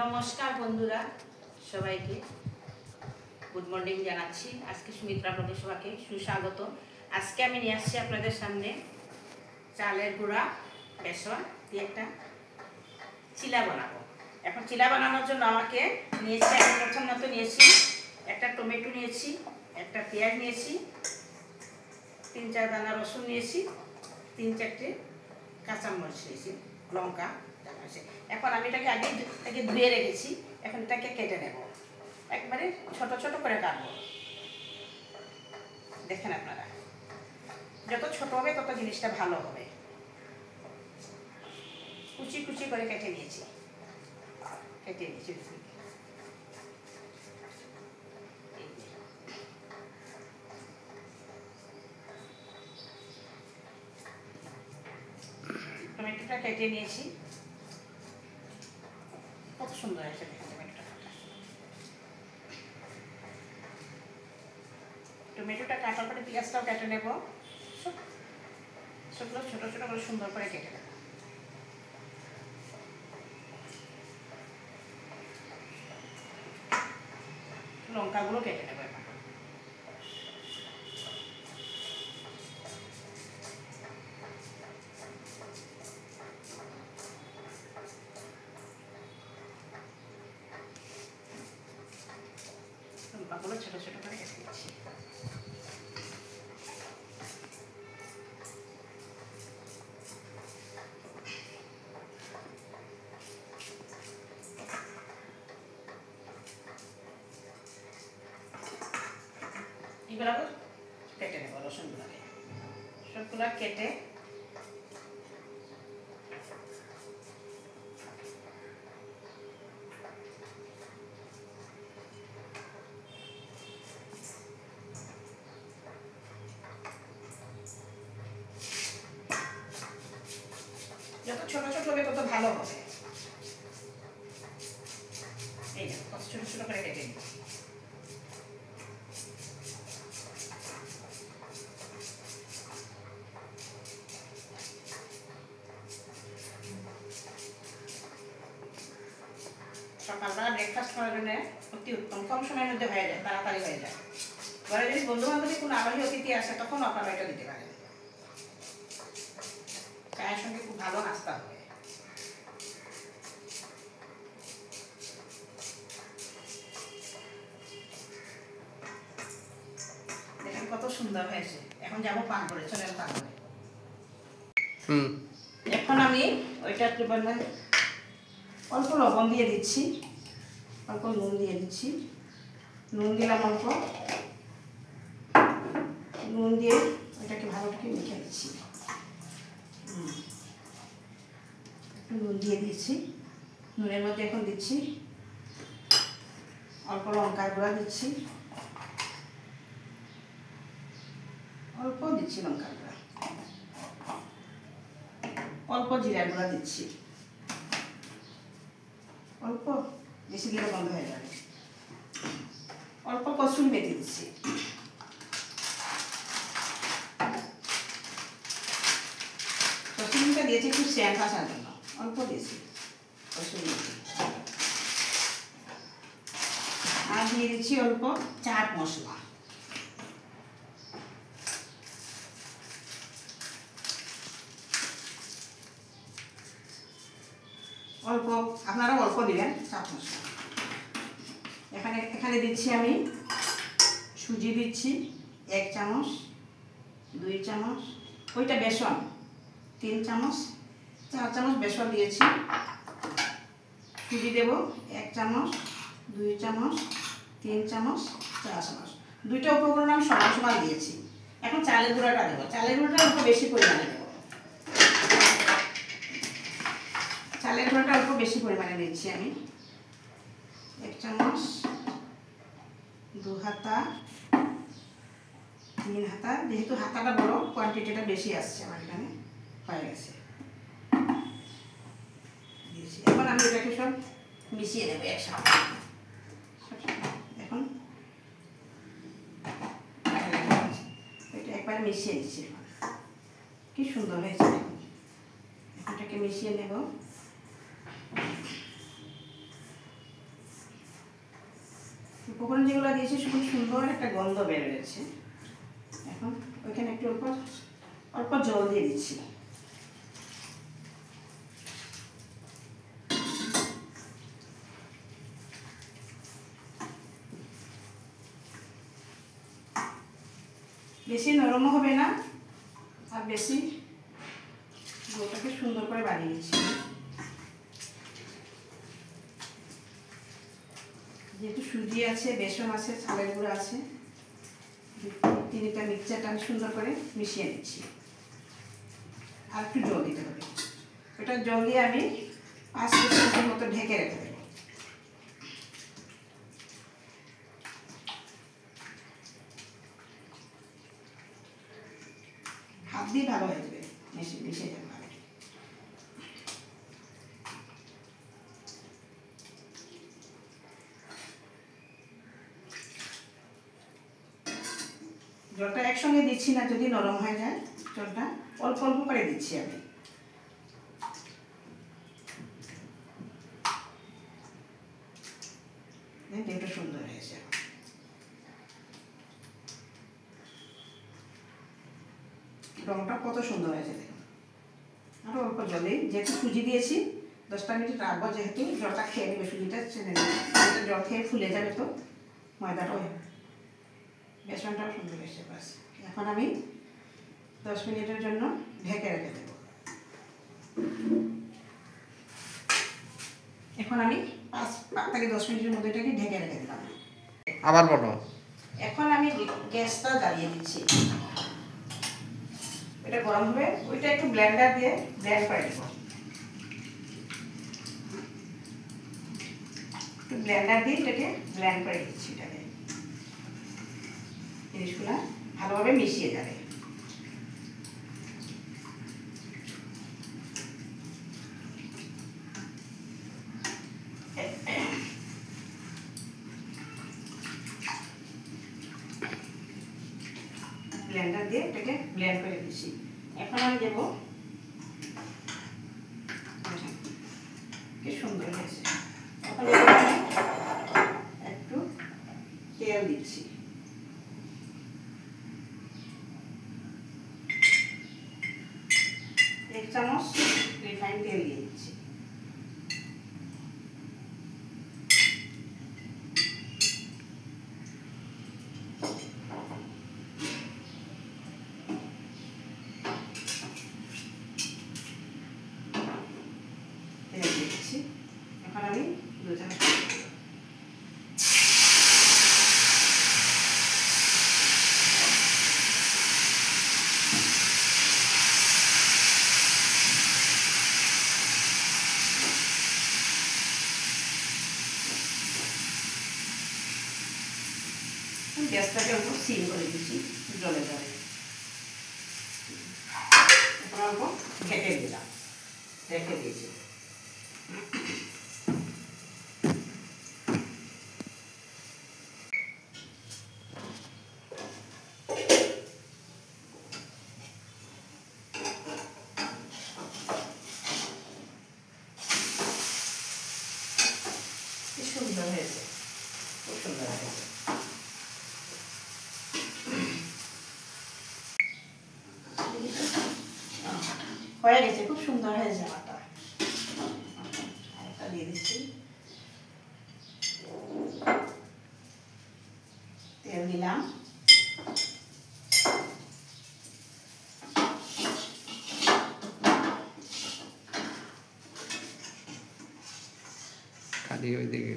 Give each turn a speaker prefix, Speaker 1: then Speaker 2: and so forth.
Speaker 1: নমস্কার বন্ধুরা, সবাইকে গুড মর্নিং জানাচ্ছি। আজকে সুমিত্রা ব্লগে সবাইকে সুস্বাগত। আজকে আমি নিয়ে আসছি আপনাদের সামনে চালের গুঁড়া বেসন দিয়ে একটা চিলা বানাবো। এখন চিলা বানানোর জন্য আমাকে নিয়েছি, আমি প্রথমত নিয়েছি একটা টমেটো নিয়েছি, একটা পেঁয়াজ নিয়েছি, 3-4 দানা রসুন নিয়েছি, 3-4টে কাঁচামরিচ নিয়েছি, লঙ্কা। এখন আমি এটাকে আগে ধুয়ে রেখেছি। এখন এটাকে কেটে নেব, একবারে ছোট ছোট করে কাটবো। দেখেন আপনারা, যত ছোট হবে তত জিনিসটা ভালো হবে। কুচি কুচি করে কেটে নিয়েছি। টমেটোটা কেটে নিয়েছি, কত সুন্দর আছে দেখেন টমেটোটা কাটার পরে পেঁয়াজটাও কেটে নেব। সবগুলো ছোট ছোট করে সুন্দর করে কেটে নেব। লঙ্কাগুলো কেটে নেব। লঙ্কাগুলো ছোট ছোট করে কেটে নিচ্ছি। এগুলো কেটে নেব, রসুনগুলোকে সবগুলো কেটে যত ছোট ছোট হবে তত ভালো হবে। এই যে কত ছোট ছোট করে কেটে নিচ্ছি। সকালবেলা ব্রেকফাস্ট করার জন্য অতি উত্তম, কম সময়ের মধ্যে হয়ে যায়, তাড়াতাড়ি হয়ে যায়। ঘরে যদি বন্ধু বান্ধবী কোনো আলহী অতিথি আসে তখন আপনারা এটা দিতে পারেন। চায়ের সঙ্গে খুব ভালো নাস্তা হবে। দেখেন কত সুন্দর হয়েছে। এখন যাবো পান করে, চলেন পান করে। এখন আমি ওইটা অল্প লবণ দিয়ে দিচ্ছি, অল্প নুন দিয়ে দিচ্ছি। নুন দিলাম অল্প, নুন দিয়ে ওইটাকে ভালো করে মেখে দিচ্ছি। নুন দিয়ে দিচ্ছি। নুনের মধ্যে এখন দিচ্ছি অল্প লঙ্কার গুঁড়া দিচ্ছি, অল্প দিচ্ছি লঙ্কার গুঁড়া, অল্প জিরার গুঁড়া দিচ্ছি, অল্প, বেশি দিলে বন্ধ হয়ে যাবে। অল্প কসুরি মেথি দিচ্ছি। কসুরি মেথিটা দিয়েছি একটু সেন্ট আসার জন্য, অল্প দিয়েছি কসুরি মেথি। আর দিয়ে দিচ্ছি অল্প চাট মশলা। অল্প, আপনারা অল্প দিবেন চাট মশলা। এখানে দিচ্ছি আমি সুজি দিচ্ছি 1 চামচ, 2 চামচ, ওইটা বেসন 3 চামচ, 4 চামচ বেসন দিয়েছি। সুজি দেব 1 চামচ, 2 চামচ, 3 চামচ, 4 চামচ। দুইটা উপকরণ আমি সমান সমান দিয়েছি। এখন চালের গুঁড়াটা দেবো। চালের গুঁড়াটা অল্প বেশি পরিমাণে দেবো। চালের গুঁড়াটা অল্প বেশি পরিমাণে দিচ্ছি আমি। 1 চামচ, 2 হাতা, 3 হাতা। যেহেতু হাতাটা বড়, কোয়ান্টিটিটা বেশি আসছে আমার এখানে, হয়ে গেছে দিয়েছি। এখন আমি এটাকে সব মিশিয়ে নেব একসাথে। এখন এটা একবার মিশিয়ে নিচ্ছি। কি সুন্দর হয়েছে, এটাকে মিশিয়ে নেব। উপকরণ যেগুলো দিয়েছি খুব সুন্দর একটা গন্ধ বের হয়েছে। এখন ওইখানে একটু অল্প অল্প জল দিয়ে দিচ্ছি। বেশি নরমও হবে না আর বেশি, ডোটাকে সুন্দর করে বানিয়ে দিচ্ছি। যেহেতু সুজি আছে, বেসন আছে, চালের গুঁড়ো আছে, তিনটা মিক্সচারটা আমি সুন্দর করে মিশিয়ে নিচ্ছি। আর একটু জল দিতে হবে। ওটা জল দিয়ে আমি 5 মিনিটের মতো ঢেকে রেখে দেবো। হাত দিয়ে ভালো হয়ে যাবে, মিশে যাবে। জলটা একসঙ্গে দিচ্ছি না, যদি নরম হয়ে যায় জলটা অল্প অল্প করে দিচ্ছি আমি। দেখতে সুন্দর হয়েছে। রংটা কত সুন্দর হয়েছে দেখুন। আরও অল্প জলে, যেহেতু সুজি দিয়েছি 10টা মিনিট রাখবো, যেহেতু জলটা খেয়ে নেবে, সুজিটা চেনে নেবে, জল খেয়ে ফুলে যাবে তো ময়দাটাও, বেসনটাও সুন্দর এসে। বাস এখন আমি 10 মিনিটের জন্য ঢেকে রেখে দেব। এখন আমি 5 থেকে 10 মিনিটের মধ্যে এটাকে ঢেকে রেখে দিলাম।
Speaker 2: আবার বলো।
Speaker 1: এখন আমি গ্যাসটা জ্বালিয়ে দিচ্ছি। এটা গরম হবে, ওইটা একটু ব্লেন্ডার দিয়ে ব্লেন্ড করে দেবো। একটু ব্লেন্ডার দিয়ে এটাকে ব্লেন্ড করে দিচ্ছি। এটাকে জিনিসগুলো ভালোভাবে মিশিয়ে যাবে। ব্লেন্ডার দিয়ে এটাকে ব্লেন্ড করে দিচ্ছি। এখন আমি দেবো, কি সুন্দর হয়েছে। এখন একটু তেল দিচ্ছি। এক চামচ রিফাইন তেল দিয়ে দিচ্ছি। এখন আমি 2 চামচ গ্যাসটাকে অল্প সিম করে দিচ্ছি, জলে যাবে। এখন অল্প ঢেকে দিলাম, ঢেকে দিয়েছি। সুন্দর হয়েছে, খুব সুন্দর হয়েছে। হয়ে গেছে, খুব সুন্দর হয়েছে আমারটা। আরেকটা দিয়ে দিচ্ছি, তেল দিলাম।
Speaker 2: খালি ওই দিকে